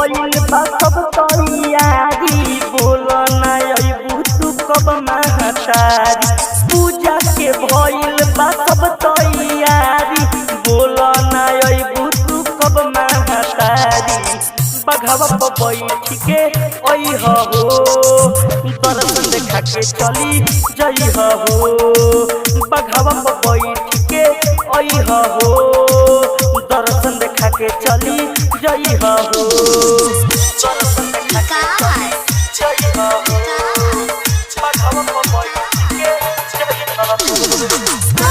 भइल बा सब तैयारी बोला ना अइबू तू कब महतारी पूजा के भइल बा सब तैयारी बोला ना अइबू तू कब महतारी बघवा पर बैठ के अइह हो दर्शन देखा के चली जइह हो बघवा पर बैठ के अइह हो दर्शन देखा के चली जइह हो दर्शन देखा के चली जइह हो बघवा पर बैठ के जइह हो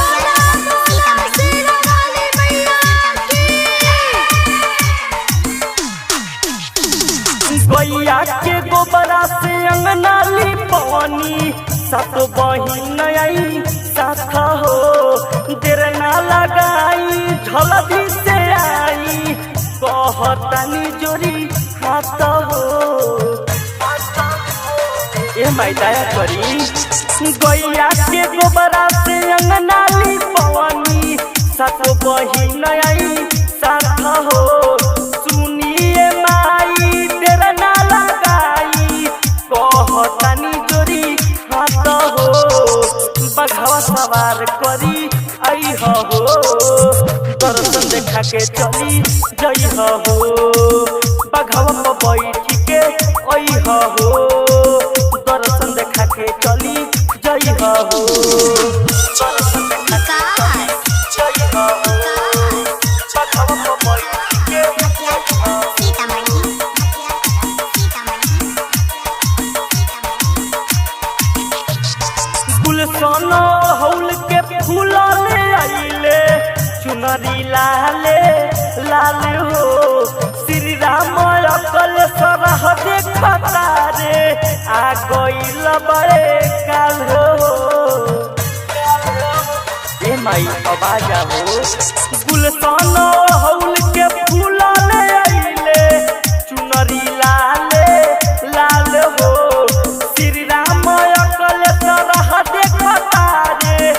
गैया के गोबरा से अंगना लिपवनी सात बहिन आई साथ हो देर ना लगाई झलदी से आई कहतनी जोरी हाथ हो ए माई दया करी गैया के गोबरा से अंगना लिपवनी सात बहिन आई साथ हो सुनिए माई देर ना लगाई कहतनी जोरी हाथ हो बघवा सवार करी अइह हो दर्शन देखा के चली जइह हो बघवा पर बैठ के अइह हो दर्शन देखा के चली जइह हो दर्शन देखा के जइह हो बघवा पर बैठ के गुलशन हौल के फूल ले आइले चुनरी लाले लाल हो श्री राम अकल सरह देखता रे आ गइल बड़े काल हो ए माई आवाज हो गुलशन हौल के फूल ले आइले चुनरी लाले लाल हो श्री राम अकल सरह देखता रे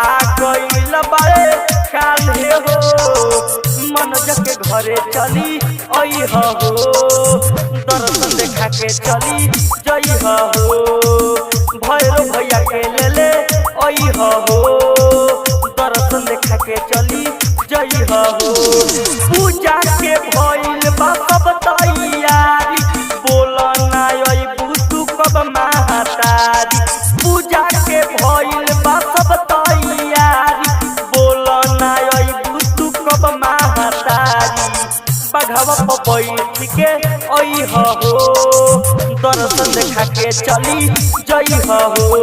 आ गइल बड़े काल हो मनोज के घरे चली अइह हो दर्शन देखा के चली जइह हो भैरव भैया के ले अइह हो दर्शन देखा के चली जइह हो पूजा के भइल बा सब तैयारी बोला ना अइबू तू कब महतारी पूजा के भइल बा सब तैयारी बोला ना अइबू तू कब महतारी बघवा पर बैठ के अइह हो दर्शन देखा के चली जइह हो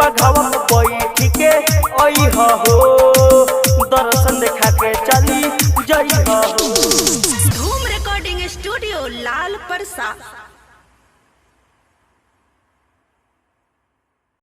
बघवा पर बैठ के अइह हो दर्शन देखा के चली जइह हो। धूम रिकॉर्डिंग स्टूडियो लाल परसा।